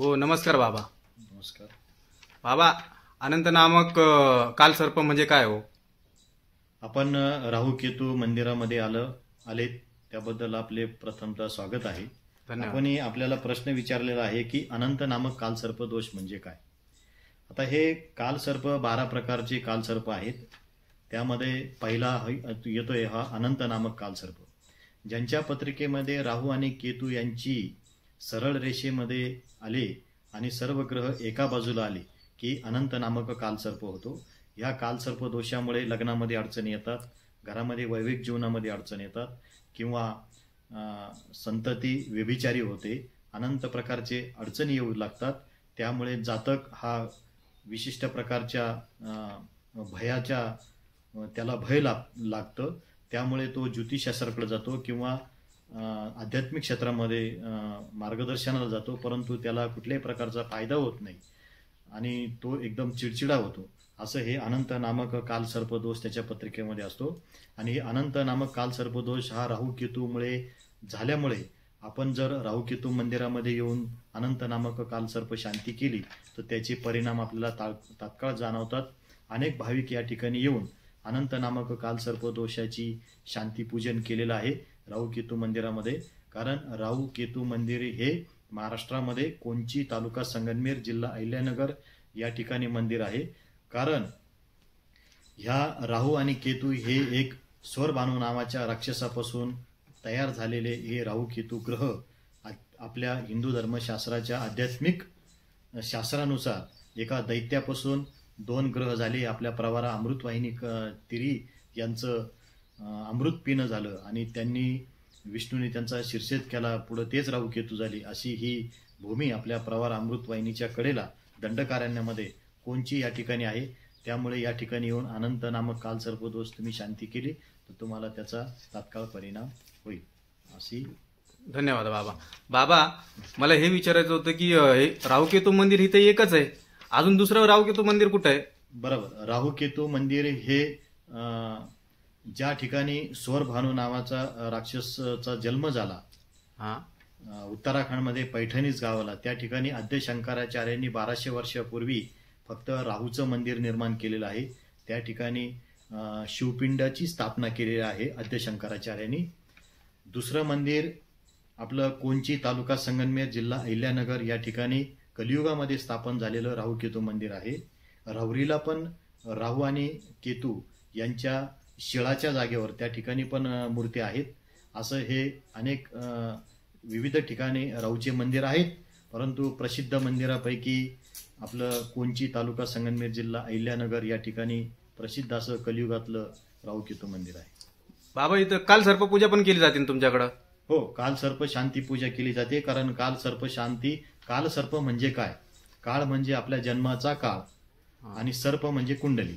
हो, नमस्कार बाबा. नमस्कार. बाबा, अनंत नामक काल सर्प म्हणजे काय हो? आपण राहू केतू मंदिरामध्ये आले त्याबद्दल आपले प्रथमतः स्वागत आहे. धन्यवाद. आपणही आपल्याला प्रश्न विचारलेला आहे की अनंत नामक कालसर्प दोष म्हणजे काय. आता हे कालसर्प 12 प्रकारचे कालसर्प आहेत. त्यामध्ये पहिला येतोय हा अनंत नामक कालसर्प, ज्यांच्या पत्रिकेमध्ये राहू आणि केतू यांची सरळ रेषेमध्ये आले आणि सर्व ग्रह एका बाजूला आले की अनंत नामक कालसर्प होतो. ह्या कालसर्प दोषामुळे लग्नामध्ये अडचणी येतात, घरामध्ये वैवाहिक जीवनामध्ये अडचणी येतात, किंवा संतती व्यभिचारी होते, अनंत प्रकारचे अडचणी येऊ लागतात. त्यामुळे जातक हा विशिष्ट प्रकारच्या भयाच्या त्याला भय लागतं. त्यामुळे तो ज्योतिषशास्त्राकडे जातो किंवा आध्यात्मिक क्षेत्रामध्ये मार्गदर्शनाला जातो, परंतु त्याला कुठल्याही प्रकारचा फायदा होत नाही आणि तो एकदम चिडचिडा होतो. असं हे अनंत नामक कालसर्पदोष त्याच्या पत्रिकेमध्ये असतो. आणि हे अनंत नामक कालसर्पदोष हा राहू केतूमुळे झाल्यामुळे आपण जर राहू केतू मंदिरामध्ये येऊन अनंत नामक कालसर्प शांती केली तर त्याचे परिणाम आपल्याला तात्काळ जाणवतात. अनेक भाविक या ठिकाणी येऊन अनंत नामक कालसर्प दोषाची शांती पूजन केलेलं आहे राहू केतू मंदिरामध्ये. कारण राहू केतू मंदिर हे महाराष्ट्रामध्ये कोंची, तालुका संगमनेर, जिल्हा अहिल्यानगर या ठिकाणी मंदिर आहे. कारण ह्या राहू आणि केतू हे एक स्वरभानू नावाच्या राक्षसापासून तयार झालेले हे राहू केतू ग्रह आपल्या हिंदू धर्मशास्त्राच्या आध्यात्मिक शास्त्रानुसार एका दैत्यापासून 2 ग्रह झाले. आपल्या प्रवारा अमृतवाहिनी तिरी यांचं अमृत पिणं झालं आणि त्यांनी विष्णूने त्यांचा शिरछेद केला. पुढे तेच राहू केतू झाली. अशी ही भूमी आपल्या प्रवार अमृतवाहिनीच्या कडेला दंडकारण्यामध्ये कोंची या ठिकाणी आहे. त्यामुळे या ठिकाणी येऊन अनंत नामक कालसर्पदोष तुम्ही शांती केली तर तुम्हाला त्याचा तात्काळ परिणाम होईल. अशी. धन्यवाद बाबा. बाबा, मला हे विचारायचं होतं की हे राहू केतू मंदिर इथे एकच आहे, अजून दुसरं राहू केतू मंदिर कुठं आहे? बरोबर. राहू केतू मंदिर हे ज्या ठिकाणी स्वरभानू नावाचा राक्षसचा जन्म झाला, उत्तराखंडमध्ये पैठणीच गावाला, त्या ठिकाणी आद्य शंकराचार्यांनी 1200 वर्षापूर्वी फक्त राहूचं मंदिर निर्माण केलेलं आहे. त्या ठिकाणी शिवपिंडाची स्थापना केलेली आहे आद्य शंकराचार्यांनी. दुसरं मंदिर आपलं कोंची, तालुका संगमनेर, जिल्हा अहिल्यानगर या ठिकाणी कलियुगामध्ये स्थापन झालेलं राहू केतू मंदिर आहे. राहुरीला पण राहू आणि केतू यांच्या शिळाच्या जागेवर त्या ठिकाणी पण मूर्ती आहेत. असं हे अनेक विविध ठिकाणी राहूचे मंदिर आहेत. परंतु प्रसिद्ध मंदिरापैकी आपलं कोंची, तालुका संगमनेर, जिल्हा अहिल्यानगर या ठिकाणी प्रसिद्ध असं कलियुगातलं राहू केतू मंदिर आहे. बाबा, इथं काल सर्प पूजा पण केली जाते तुमच्याकडं? हो, काल सर्प शांती पूजा केली जाते. कारण काल सर्प शांती, काल सर्प म्हणजे काय? काळ म्हणजे आपल्या जन्माचा काळ आणि सर्प म्हणजे कुंडली.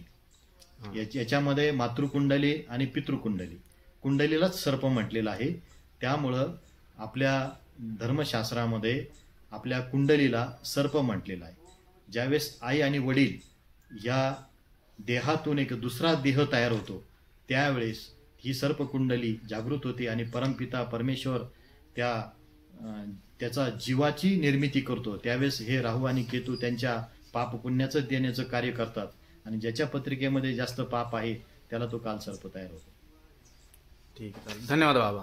याच्यामध्ये मातृकुंडली आणि पितृकुंडली, कुंडलीलाच सर्प म्हटलेलं आहे. त्यामुळं आपल्या धर्मशास्त्रामध्ये आपल्या कुंडलीला सर्प म्हटलेलं आहे. ज्यावेळेस आई आणि वडील या देहातून एक दुसरा देह तयार होतो त्यावेळेस ही सर्पकुंडली जागृत होते आणि परमपिता परमेश्वर त्याचा जीवाची निर्मिती करतो. त्यावेळेस हे राहू आणि केतू त्यांच्या पाप पुण्याचं देण्याचं कार्य करतात आणि ज्याच्या पत्रिकेमध्ये जास्त पाप आहे त्याला तो कालसर्प तयार होतो. ठीक आहे, धन्यवाद बाबा.